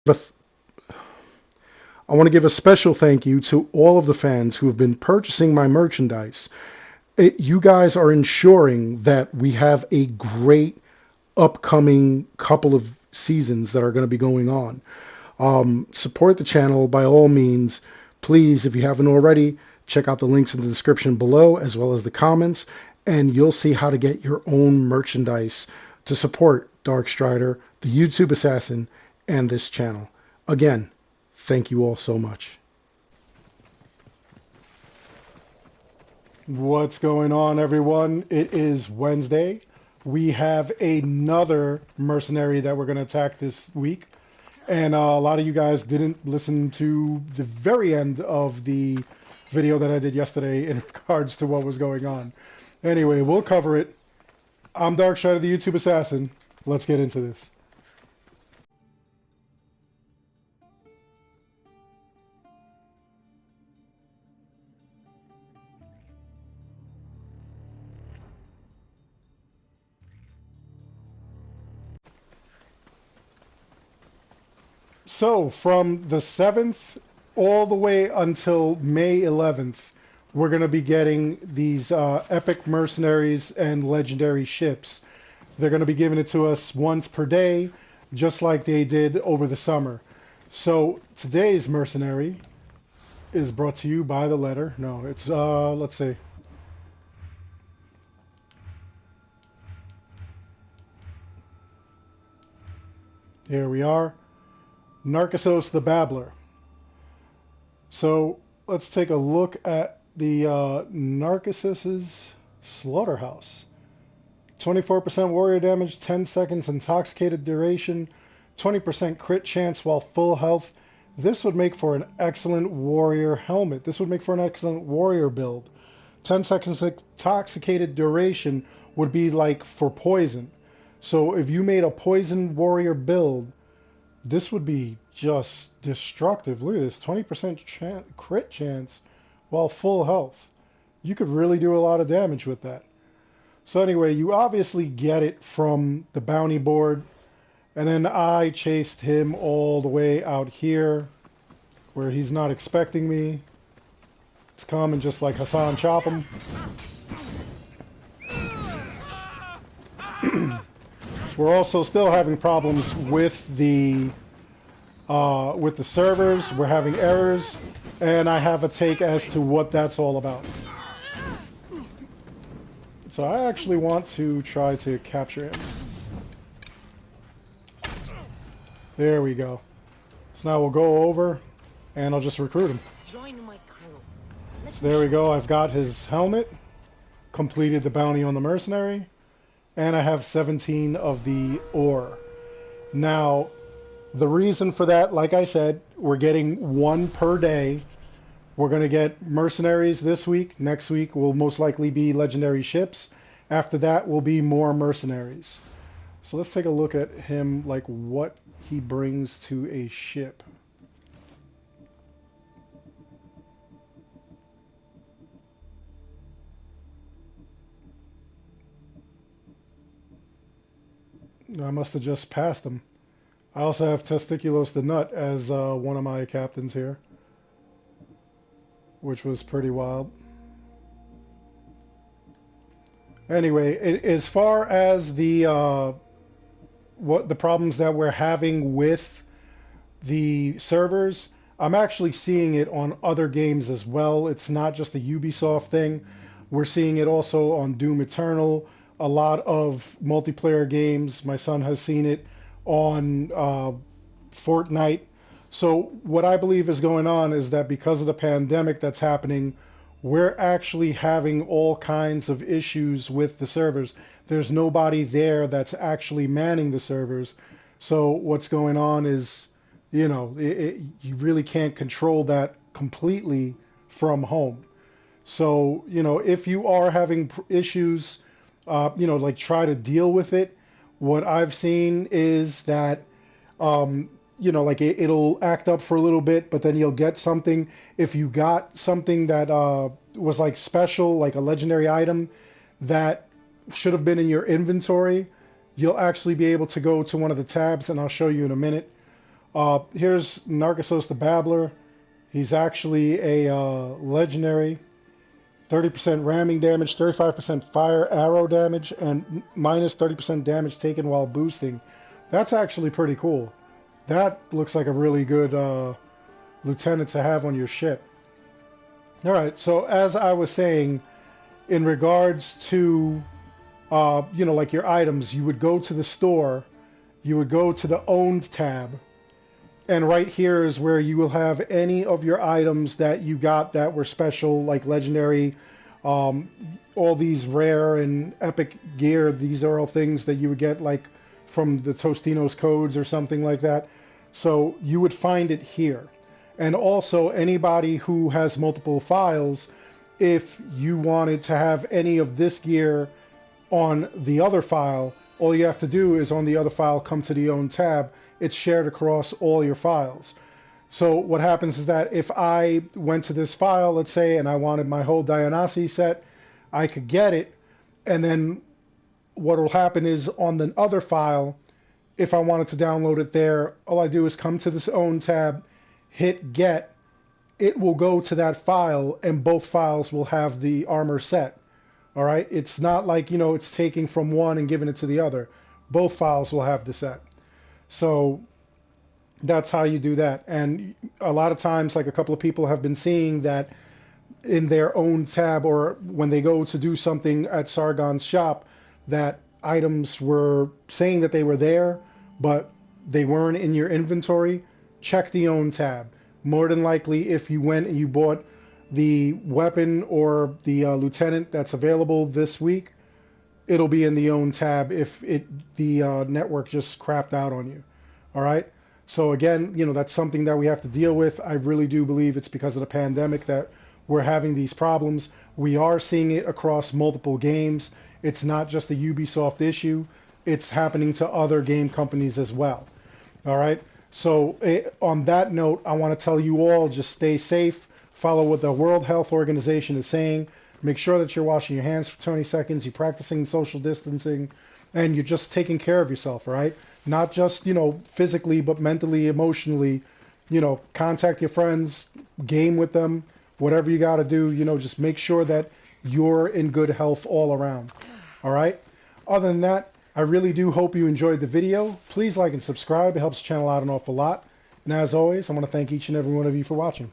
But I want to give a special thank you to all of the fans who have been purchasing my merchandise. You guys are ensuring that we have a great upcoming couple of seasons that are going to be going on. Support the channel by all means. Please, if you haven't already, check out the links in the description below as well as the comments, and you'll see how to get your own merchandise to support Darkstrider, the YouTube Assassin, and this channel. Again, thank you all so much. What's going on, everyone? It is Wednesday. We have another mercenary that we're going to attack this week. And a lot of you guys didn't listen to the very end of the video that I did yesterday in regards to what was going on. Anyway, we'll cover it. I'm Darkstrider, the YouTube Assassin. Let's get into this. So, from the 7th all the way until May 11th, we're going to be getting these epic mercenaries and legendary ships. They're going to be giving it to us once per day, just like they did over the summer. So, today's mercenary is brought to you by the letter. No, it's, let's see. Here we are. Narcissus the Babbler. So let's take a look at the Narcissus's slaughterhouse. 24% warrior damage, 10 seconds intoxicated duration, 20% crit chance while full health. This would make for an excellent warrior helmet. This would make for an excellent warrior build. 10 seconds intoxicated duration would be like for poison. So if you made a poison warrior build, this would be just destructive. Look at this, 20% crit chance while full health. You could really do a lot of damage with that. So anyway, you obviously get it from the bounty board. And then I chased him all the way out here where he's not expecting me. It's coming just like Hassan chop him. We're also still having problems with the servers. We're having errors, and I have a take as to what that's all about. So I actually want to try to capture him. There we go. So now we'll go over, and I'll just recruit him. Join my crew. So there we go. I've got his helmet, completed the bounty on the mercenary, and I have 17 of the ore. Now, the reason for that, like I said, we're getting one per day. We're going to get mercenaries this week. Next week will most likely be legendary ships. After that will be more mercenaries. So let's take a look at him, like what he brings to a ship. I must have just passed him. I also have Testiculos the Nut as one of my captains here, which was pretty wild. Anyway, as far as the what the problems that we're having with the servers, I'm actually seeing it on other games as well. It's not just a Ubisoft thing. We're seeing it also on Doom Eternal. A lot of multiplayer games. My son has seen it on Fortnite. So what I believe is going on is that because of the pandemic that's happening, we're actually having all kinds of issues with the servers. There's nobody there that's actually manning the servers. So what's going on is, you know, you really can't control that completely from home. So, you know, if you are having issues, you know, like try to deal with it. What I've seen is that, you know, like it'll act up for a little bit, but then you'll get something. If you got something that was like special, like a legendary item that should have been in your inventory, you'll actually be able to go to one of the tabs, and I'll show you in a minute. Here's Narcissus the Babbler. He's actually a legendary. 30% ramming damage, 35% fire arrow damage, and minus 30% damage taken while boosting. That's actually pretty cool. That looks like a really good lieutenant to have on your ship. All right, so as I was saying, in regards to, like your items, you would go to the store, you would go to the owned tab, and right here is where you will have any of your items that you got that were special, like legendary, all these rare and epic gear. These are all things that you would get like from the Tostino's codes or something like that. So you would find it here. And also anybody who has multiple files, if you wanted to have any of this gear on the other file, all you have to do is on the other file, come to the own tab. It's shared across all your files. So what happens is that if I went to this file, let's say, and I wanted my whole Dionysus set, I could get it. And then what will happen is on the other file, if I wanted to download it there, all I do is come to this own tab, hit get. It will go to that file, and both files will have the armor set. All right, it's not like, it's taking from one and giving it to the other. Both files will have the set. So that's how you do that. And a lot of times, like a couple of people have been seeing that in their own tab, or when they go to do something at Sargon's shop, that items were saying that they were there, but they weren't in your inventory. Check the own tab. More than likely, if you went and you bought the weapon or the lieutenant that's available this week, it'll be in the own tab if the network just crapped out on you. All right. So again, that's something that we have to deal with. I really do believe it's because of the pandemic that we're having these problems. We are seeing it across multiple games. It's not just a Ubisoft issue. It's happening to other game companies as well. All right. So on that note, I want to tell you all, just stay safe. Follow what the World Health Organization is saying. Make sure that you're washing your hands for 20 seconds. You're practicing social distancing, and you're just taking care of yourself, all right? Not just, physically, but mentally, emotionally. Contact your friends, game with them, whatever you got to do. Just make sure that you're in good health all around, all right? Other than that, I really do hope you enjoyed the video. Please like and subscribe. It helps the channel out an awful lot. And as always, I want to thank each and every one of you for watching.